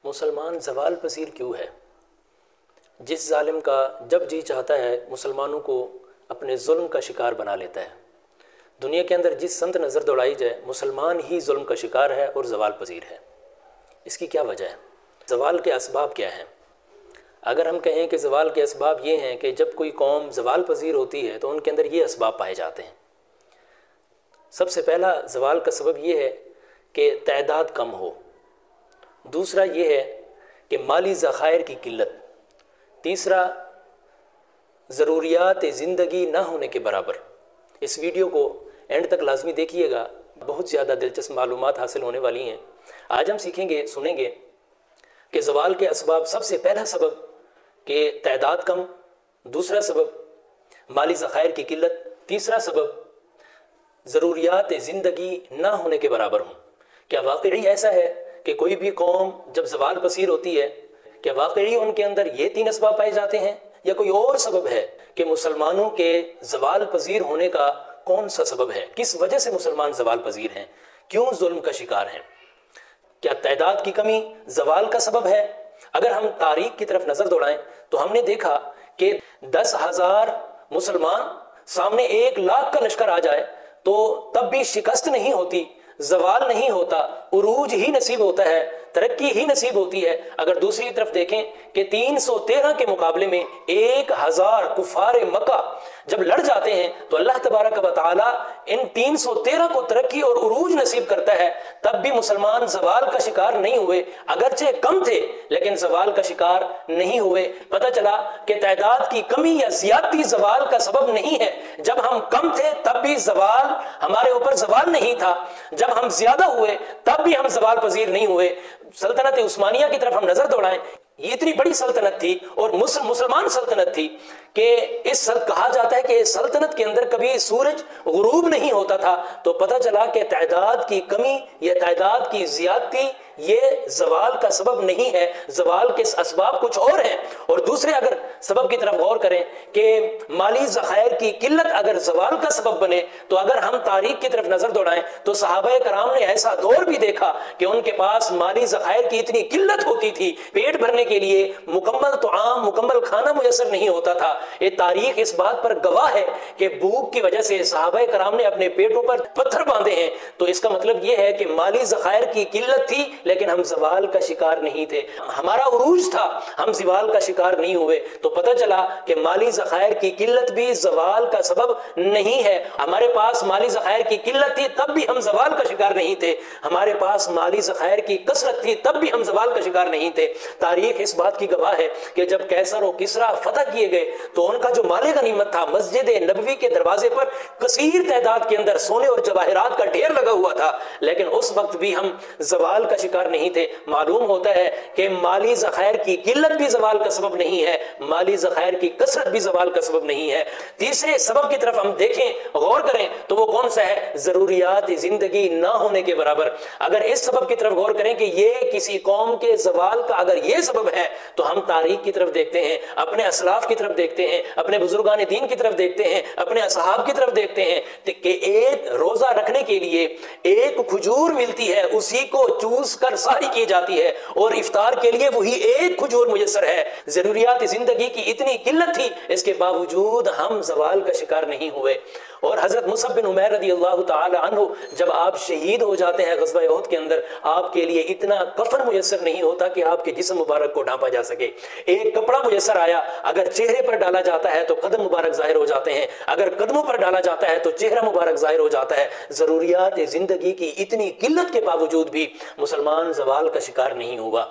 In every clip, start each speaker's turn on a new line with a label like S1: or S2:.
S1: مسلمان زوال پذیر کیوں ہے؟ جس ظالم کا جب جی چاہتا ہے مسلمانوں کو اپنے ظلم کا شکار بنا لیتا ہے۔ دنیا کے اندر جس سمت نظر دوڑائی جائے مسلمان ہی ظلم کا شکار ہے اور زوال پذیر ہے۔ اس کی کیا وجہ ہے؟ زوال کے اسباب کیا ہیں؟ اگر ہم کہیں کہ زوال کے اسباب یہ ہیں کہ جب کوئی قوم زوال پذیر ہوتی ہے تو ان کے اندر یہ اسباب پائے جاتے ہیں۔ سب سے پہلا زوال کا سبب یہ ہے کہ تعداد کم ہو، دوسرا یہ ہے کہ مالی ذخائر کی قلت، تیسرا ضروریات زندگی نہ ہونے کے برابر۔ اس ویڈیو کو اینڈ تک لازمی دیکھیے گا، بہت زیادہ دلچسپ معلومات حاصل ہونے والی ہیں۔ آج ہم سیکھیں گے، سنیں گے کہ زوال کے اسباب۔ سب سے پہلا سبب کہ تعداد کم، دوسرا سبب مالی ذخائر کی قلت، تیسرا سبب ضروریات زندگی نہ ہونے کے برابر ہوں۔ کیا واقعی ایسا ہے کہ کوئی بھی قوم جب زوال پذیر ہوتی ہے، کیا واقعی ان کے اندر یہ تین اسباب پائے جاتے ہیں، یا کوئی اور سبب ہے کہ مسلمانوں کے زوال پذیر ہونے کا کون سا سبب ہے؟ کس وجہ سے مسلمان زوال پذیر ہیں؟ کیوں ظلم کا شکار ہیں؟ کیا تعداد کی کمی زوال کا سبب ہے؟ اگر ہم تاریخ کی طرف نظر دوڑائیں تو ہم نے دیکھا کہ 10,000 مسلمان سامنے 1,00,000 کا لشکر آ جائے تو تب بھی شکست نہیں ہوتی، زوال نہیں ہوتا، عروج ہی نصیب ہوتا ہے، ترقی ہی نصیب ہوتی ہے۔ اگر دوسری طرف دیکھیں کہ 313 کے مقابلے میں 1,000 کفار مکہ جب لڑ جاتے ہیں تو اللہ تبارک و تعالی ان 313 کو ترقی اور عروج نصیب کرتا ہے، تب بھی مسلمان زوال کا شکار نہیں ہوئے۔ اگرچہ کم تھے لیکن زوال کا شکار نہیں ہوئے۔ پتہ چلا کہ تعداد کی کمی یا زیادتی زوال کا سبب نہیں ہے۔ جب ہم کم تھے تب بھی زوال ہمارے اوپر زوال نہیں تھا، جب ہم زیادہ ہوئے تب بھی ہم زوال پذیر نہیں ہوئے۔ سلطنت عثمانیہ کی طرف ہم نظر دوڑائیں، یہ اتنی بڑی سلطنت تھی اور مسلمان سلطنت تھی کہ کہا جاتا ہے کہ سلطنت کے اندر کبھی سورج غروب نہیں ہوتا تھا۔ تو پتہ چلا کہ تعداد کی کمی یا تعداد کی زیادتی یہ زوال کا سبب نہیں ہے، زوال کے اسباب کچھ اور ہیں۔ اور دوسرے اگر سبب کی طرف غور کریں کہ مالی ذخائر کی قلت اگر زوال کا سبب بنے تو اگر ہم تاریخ کی طرف نظر دوڑائیں تو صحابہ کرام نے ایسا دور بھی دیکھا کہ ان کے پاس مالی ذخائر کی اتنی قلت ہوتی تھی، پیٹ بھرنے کے لیے مکمل طعام، مکمل کھانا میسر نہیں ہوتا تھا۔ یہ تاریخ اس بات پر گواہ ہے کہ بھوک کی وجہ سے صحابہ کرام نے اپنے پیٹوں پر پتھر باندھے ہیں۔ تو اس کا مطلب یہ ہے کہ مالی ذخائر کی قلت تھی لیکن ہم زوال کا شکار نہیں تھے، ہمارا عروج تھا، ہم زوال کا شکار نہیں ہوئے۔ تو پتہ چلا کہ مالی ذخائر کی قلت بھی زوال کا سبب نہیں ہے۔ ہمارے پاس مالی ذخائر کی قلت تھی تب بھی ہم زوال کا شکار نہیں تھے، ہمارے پاس مالی ذخائر کی کثرت تھی تب بھی ہم زوال کا شکار نہیں تھے۔ تاریخ اس بات کی گواہ ہے کہ جب کیسر و کسریٰ فتح کیے گئے تو ان کا جو مال غنیمت تھا، مسجد نبوی کے دروازے پر کثیر تعداد کے اندر سونے اور جواہرات کا ڈھیر لگا ہوا تھا، لیکن اس وقت بھی ہم زوال کا شکار نہیں تھے۔ معلوم ہوتا ہے کہ مالی ذخائر کی قلت بھی زوال کا سبب نہیں ہے، مالی ذخائر کی کثرت بھی زوال کا سبب نہیں ہے۔ تیسرے سبب کی طرف ہم دیکھیں، غور کریں تو وہ کون سا ہے؟ ضروریات زندگی نہ ہونے کے برابر۔ اگر اس سبب کی طرف غور کریں کہ یہ کسی قوم کے زوال کا اگر یہ سبب ہے تو ہم تاریخ کی طرف دیکھتے ہیں، اپنے اسلاف کی طرف دیکھتے ہیں، اپنے بزرگان دین کی طرف دیکھتے ہیں، اپنے اصحاب کی طرف دیکھتے ہیں کہ ایک روزہ رکھنے کے لیے ایک کھجور ملتی ہے، اسی کو چوس کر ساری کی جاتی ہے اور افطار کے لیے وہی ایک کھجور میسر ہے۔ ضروریات زندگی کی اتنی قلت تھی، اس کے باوجود ہم زوال کا شکار نہیں ہوئے۔ اور حضرت مصعب بن عمیر رضی اللہ تعالی عنہ جب آپ شہید ہو جاتے ہیں غزوہ احد کے اندر، آپ کے لیے اتنا کفن میسر نہیں ہوتا کہ آپ کے جسم مبارک کو ڈھانپا جا سکے۔ ایک کپڑا میسر آیا، اگر چہرے پر ڈالا جاتا ہے تو قدم مبارک ظاہر ہو جاتے ہیں، اگر قدموں پر ڈالا جاتا ہے تو چہرہ مبارک ظاہر ہو جاتا ہے۔ ضروریات زندگی کی اتنی قلت کے باوجود بھی مسلمان زوال کا شکار نہیں ہوا۔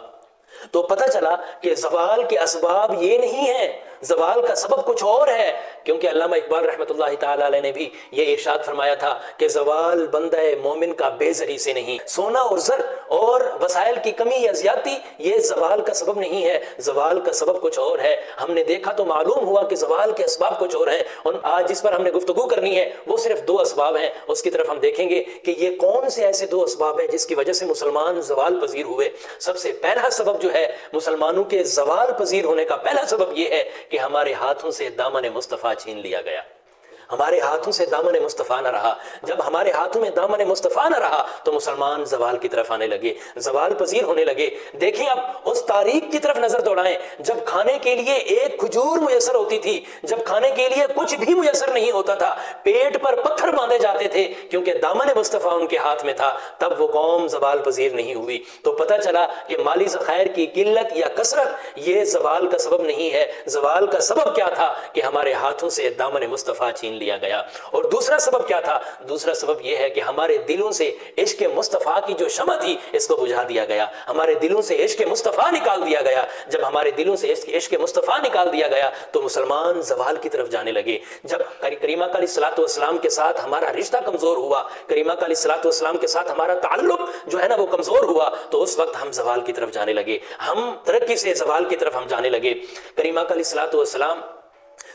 S1: تو پتہ چلا کہ زوال کے اسباب یہ نہیں ہیں، زوال کا سبب کچھ اور ہے، کیونکہ علامہ اقبال رحمۃ اللہ تعالی علیہ نے بھی یہ ارشاد فرمایا تھا کہ زوال بندہ مومن کا بے زری سے نہیں۔ سونا اور زر اور وسائل کی کمی یا زیادتی یہ زوال کا سبب نہیں ہے، زوال کا سبب کچھ اور ہے۔ ہم نے دیکھا تو معلوم ہوا کہ زوال کے اسباب کچھ اور ہیں، اور آج جس پر ہم نے گفتگو کرنی ہے وہ صرف 2 اسباب ہیں۔ اس کی طرف ہم دیکھیں گے کہ یہ کون سے ایسے 2 اسباب ہیں جس کی وجہ سے مسلمان زوال پذیر ہوئے۔ سب سے پہلا سبب جو ہے مسلمانوں کے زوال پذیر ہونے کا پہلا سبب یہ ہے کہ ہمارے ہاتھوں سے دامن مصطفیٰ چھین لیا گیا۔ ہمارے ہاتھوں سے دامن مصطفیٰ نہ رہا. جب ہمارے ہاتھوں میں دامن مصطفیٰ نہ رہا تو مسلمان زوال کی طرف آنے لگے, زوال پذیر ہونے لگے. دیکھیں اب اس تاریخ کی طرف نظر دوڑائیں جب کھانے کے لیے ایک کھجور میسر ہوتی تھی, جب کھانے کے لیے کچھ بھی میسر نہیں ہوتا تھا, پیٹ پر پتھر باندھے جاتے تھے کیونکہ دامن مصطفیٰ ان کے ہاتھ میں تھا, تب وہ قوم زوال پذیر نہیں ہوئی. تو پتہ چلا کہ مالی ذخائر کی قلت یا کثرت یہ زوال کا سبب نہیں ہے. زوال کا سبب کیا تھا کہ ہمارے ہاتھوں سے دامن مصطفیٰ چھین لیا گیا. اور دوسرا سبب کیا تھا؟ دوسرا سبب یہ ہے کہ ہمارے دلوں سے عشق مصطفیٰ کی جو شمع تھی اس کو بجھا دیا گیا, ہمارے دلوں سے عشق مصطفیٰ نکال دیا گیا. جب ہمارے دلوں سے عشق مصطفیٰ نکال دیا گیا تو مسلمان زوال کی طرف جانے لگے. جب کریمہ کا علیہ الصلوۃ والسلام کے ساتھ ہمارا رشتہ کمزور ہوا, کریمہ کا علیہ الصلوۃ والسلام کے ساتھ ہمارا تعلق جو ہے نا وہ کمزور ہوا, تو اس وقت ہم زوال کی طرف جانے لگے, ہم ترقی سے زوال کی طرف ہم جانے لگے. کریمہ کا علیہ الصلوۃ والسلام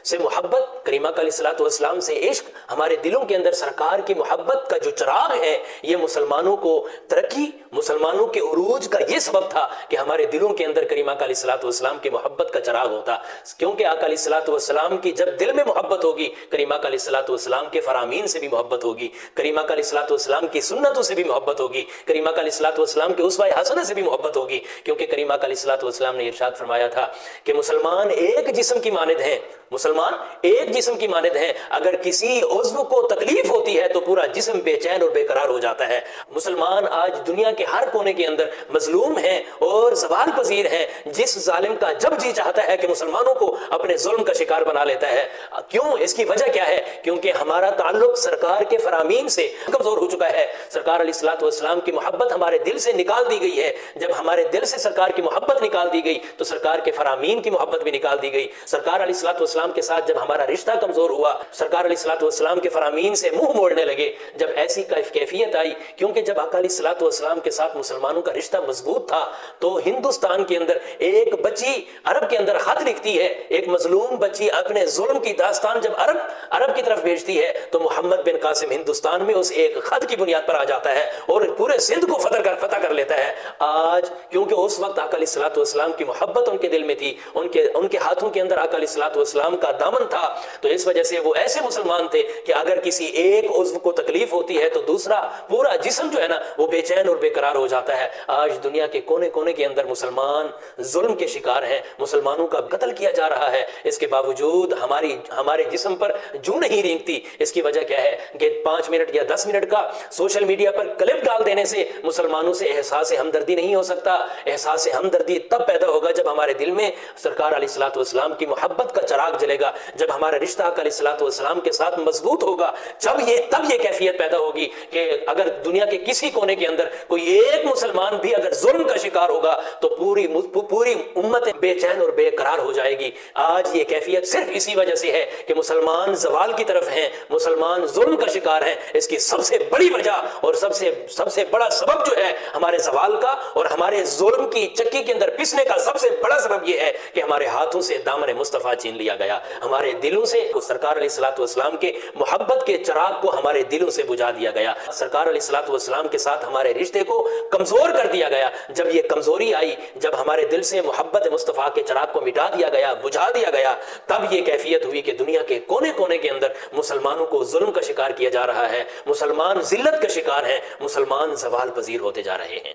S1: سے محبت, کریمہ کا علیہ الصلوۃ والسلام سے عشق, ہمارے دلوں کے اندر سرکار کی محبت کا جو چراغ ہے, یہ مسلمانوں کو ترقی, مسلمانوں کے عروج کا یہ سبب تھا کہ ہمارے دلوں کے اندر کریمہ کا علیہ الصلوۃ والسلام کی محبت کا چراغ ہوتا. کیونکہ آقا علیہ الصلوۃ والسلام کی جب دل میں محبت ہوگی, کریمہ کا علیہ الصلوۃ والسلام کے فرامین سے بھی محبت ہوگی, کریمہ کا علیہ الصلوۃ والسلام کی سنتوں سے بھی محبت ہوگی, کریمہ کا علیہ الصلوۃ والسلام کے اسوہ حسنہ سے بھی محبت ہوگی. کیونکہ کریمہ کا علیہ الصلوۃ والسلام نے ارشاد فرمایا تھا کہ مسلمان ایک جسم کی مانند ہیں, مسلمان ایک جسم کی مانند ہے, اگر کسی عضو کو تکلیف ہوتی ہے تو پورا جسم بے چین اور بے قرار ہو جاتا ہے. مسلمان آج دنیا کے ہر کونے کے اندر مظلوم ہیں اور زوال پذیر ہیں. جس ظالم کا جب جی چاہتا ہے کہ مسلمانوں کو اپنے ظلم کا شکار بنا لیتا ہے. کیوں؟ اس کی وجہ کیا ہے؟ کیونکہ ہمارا تعلق سرکار کے فرامین سے کمزور ہو چکا ہے. سرکار علیہ الصلوۃ والسلام کی محبت ہمارے دل سے نکال دی گئی ہے. جب ہمارے دل سے سرکار کی محبت نکال دی گئی تو سرکار کے فرامین کی محبت بھی نکال دی گئی. سرکار علیہ الصلوۃ والسلام کے ساتھ جب ہمارا رشتہ کمزور ہوا, سرکار علیہ الصلوۃ والسلام کے فرامین سے منہ موڑنے لگے. جب ایسی کیفیت آئی, کیونکہ جب آقا علیہ الصلوۃ والسلام کے ساتھ مسلمانوں کا رشتہ مضبوط تھا تو ہندوستان کے اندر ایک بچی عرب کے اندر خط لکھتی ہے, ایک مظلوم بچی اپنے ظلم کی داستان جب عرب کی طرف بھیجتی ہے تو محمد بن قاسم ہندوستان میں اس ایک خط کی بنیاد پر آ جاتا ہے اور پورے سندھ کو فتح کر لیتا ہے. آج کیونکہ اس وقت آقا علیہ الصلوۃ والسلام کی محبت ان کے دل میں تھی, ان کے ہاتھوں کے اندر آقا علیہ الصلوۃ والسلام کا دامن تھا, تو اس وجہ سے وہ ایسے مسلمان تھے کہ اگر کسی ایک عضو کو تکلیف ہوتی ہے تو دوسرا پورا جسم جو ہے نا وہ بے چین اور بے قرار ہو جاتا ہے. آج دنیا کے کونے کونے کے اندر مسلمان ظلم کے شکار ہیں, مسلمانوں کا قتل کیا جا رہا ہے. اس کے باوجود ہمارے جسم پر جو نہیں رینگتی. اس کی وجہ کیا ہے کہ 5 منٹ یا 10 منٹ کا سوشل میڈیا پر کلپ ڈال دینے سے مسلمانوں سے احساس ہمدردی نہیں ہو سکتا. احساس ہمدردی تب پیدا ہوگا جب ہمارے دل میں سرکار علیہ الصلوۃ والسلام کی محبت کا چراغ جلے گا, جب ہمارا رشتہ آقا علیہ الصلوۃ والسلام کے ساتھ مضبوط ہوگا, تب یہ کیفیت پیدا ہوگی کہ اگر دنیا کے کسی کونے کے اندر کوئی ایک مسلمان بھی اگر ظلم کا شکار ہوگا تو پوری امت بے چین اور بے قرار ہو جائے گی. آج یہ کیفیت صرف اسی وجہ سے ہے کہ مسلمان زوال کی طرف ہیں, مسلمان ظلم کا شکار ہیں. اس کی سب سے بڑی وجہ اور سب سے بڑا سبب جو ہے ہمارے زوال کا اور ہمارے ظلم کی چکی کے اندر پسنے کا سب سے بڑا سبب یہ ہے کہ ہمارے ہاتھوں سے دامن مصطفیٰ چھین لیا گیا, ہمارے دلوں سے سرکار علیہ الصلوۃ والسلام کے محبت کے چراغ کو ہمارے دلوں سے بجھا دیا گیا, سرکار علیہ الصلوۃ والسلام کے ساتھ ہمارے رشتے کو کمزور کر دیا گیا. جب یہ کمزوری آئی, جب ہمارے دل سے محبت مصطفیٰ کے چراغ کو مٹا دیا گیا, بجھا دیا گیا, تب یہ کیفیت ہوئی کہ دنیا کے کونے کونے کے اندر مسلمانوں کو ظلم کا شکار کیا جا رہا ہے, مسلمان ذلت کا شکار ہیں, مسلمان زوال پذیر ہوتے جا رہے ہیں.